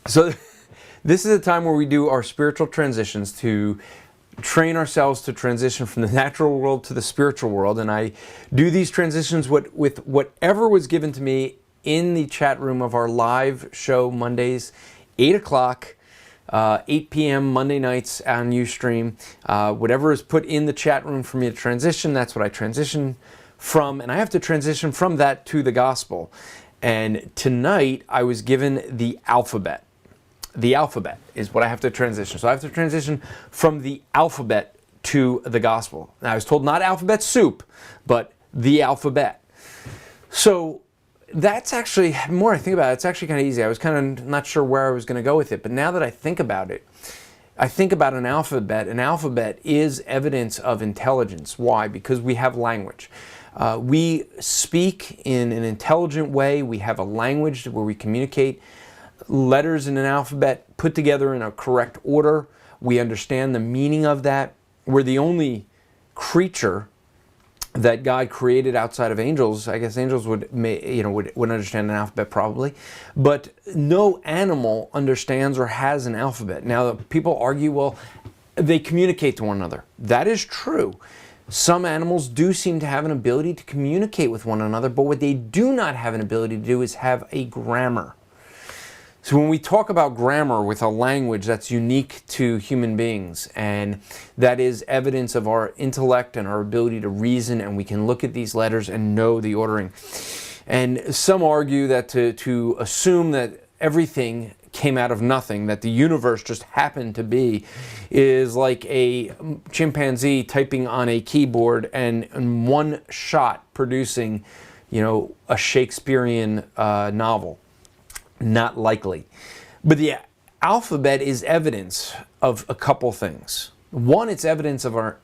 So this is a time where we do our spiritual transitions to train ourselves to transition from the natural world to the spiritual world. And I do these transitions with whatever was given to me in the chat room of our live show Mondays, 8 o'clock, 8 p.m. Monday nights on Ustream. Whatever is put in the chat room for me to transition, that's what I transition from. And I have to transition from that to the gospel. And tonight I was given the alphabet. The alphabet is what I have to transition. So I have to transition from the alphabet to the gospel. Now I was told not alphabet soup, but the alphabet. So that's actually, the more I think about it, it's actually kind of easy. I was kind of not sure where I was going to go with it, but now that I think about it, I think about an alphabet. An alphabet is evidence of intelligence. Why? Because we have language. We speak in an intelligent way. We have a language where we communicate. Letters in an alphabet put together in a correct order. We understand the meaning of that. We're the only creature that God created outside of angels. I guess angels would understand an alphabet probably, but no animal understands or has an alphabet. Now people argue, well, they communicate to one another. That is true. Some animals do seem to have an ability to communicate with one another, but what they do not have an ability to do is have a grammar. So when we talk about grammar with a language that's unique to human beings, and that is evidence of our intellect and our ability to reason, and we can look at these letters and know the ordering. And some argue that to assume that everything came out of nothing, that the universe just happened to be, is like a chimpanzee typing on a keyboard and in one shot producing, a Shakespearean novel. Not likely. But the alphabet is evidence of a couple things. One, it's evidence of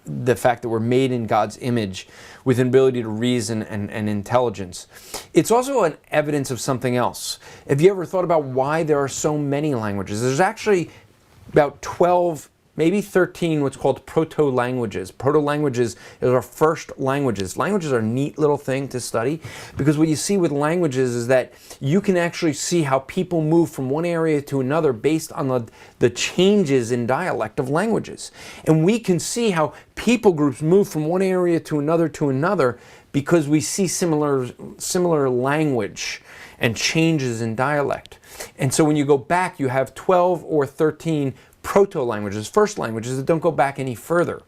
the fact that we're made in God's image with an ability to reason and intelligence. It's also an evidence of something else. Have you ever thought about why there are so many languages? There's actually about 12, maybe 13 what's called Proto Languages. Proto Languages is our first languages. Languages are a neat little thing to study, because what you see with languages is that you can actually see how people move from one area to another based on the changes in dialect of languages. And we can see how people groups move from one area to another because we see similar language and changes in dialect. And so when you go back, you have 12 or 13 proto-languages, first languages that don't go back any further.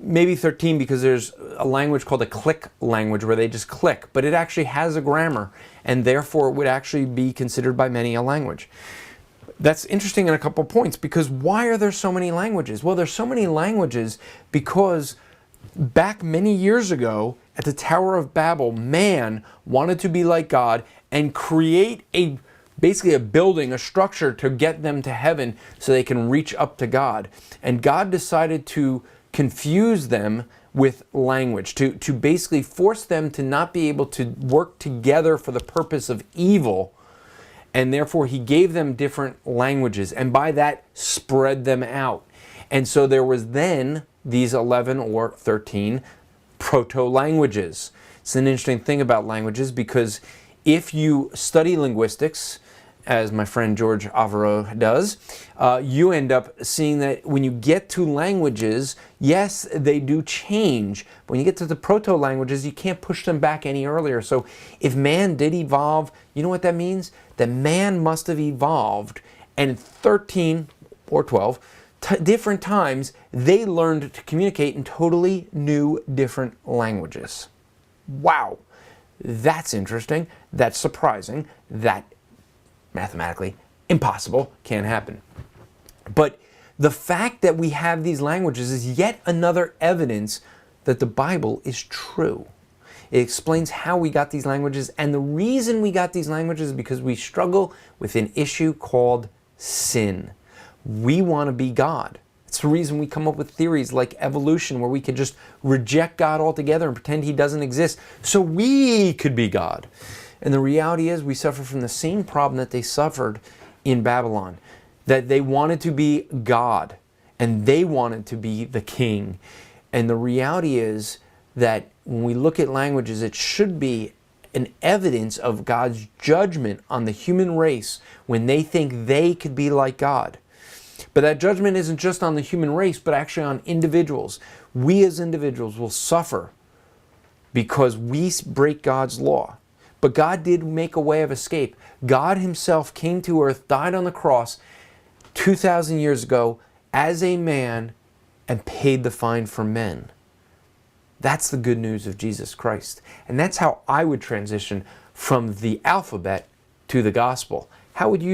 Maybe 13 because there's a language called a click language where they just click, but it actually has a grammar and therefore it would actually be considered by many a language. That's interesting in a couple points, because why are there so many languages? Well, there's so many languages because back many years ago at the Tower of Babel, man wanted to be like God and create basically a building, a structure to get them to heaven so they can reach up to God. And God decided to confuse them with language, to basically force them to not be able to work together for the purpose of evil. And therefore he gave them different languages, and by that spread them out. And so there was then these 11 or 13 proto-languages. It's an interesting thing about languages, because if you study linguistics, as my friend George Avaro does, you end up seeing that when you get to languages, yes, they do change. But when you get to the proto-languages, you can't push them back any earlier. So if man did evolve, you know what that means? That man must have evolved, and in 13 or 12 different times, they learned to communicate in totally new, different languages. Wow, that's interesting. That's surprising. That mathematically impossible, can't happen. But the fact that we have these languages is yet another evidence that the Bible is true. It explains how we got these languages, and the reason we got these languages is because we struggle with an issue called sin. We want to be God. It's the reason we come up with theories like evolution, where we could just reject God altogether and pretend he doesn't exist so we could be God. And the reality is we suffer from the same problem that they suffered in Babylon, that they wanted to be God and they wanted to be the king. And the reality is that when we look at languages, it should be an evidence of God's judgment on the human race when they think they could be like God. But that judgment isn't just on the human race, but actually on individuals. We as individuals will suffer because we break God's law. But God did make a way of escape. God himself came to earth, died on the cross 2,000 years ago as a man, and paid the fine for men. That's the good news of Jesus Christ. And that's how I would transition from the alphabet to the gospel. How would you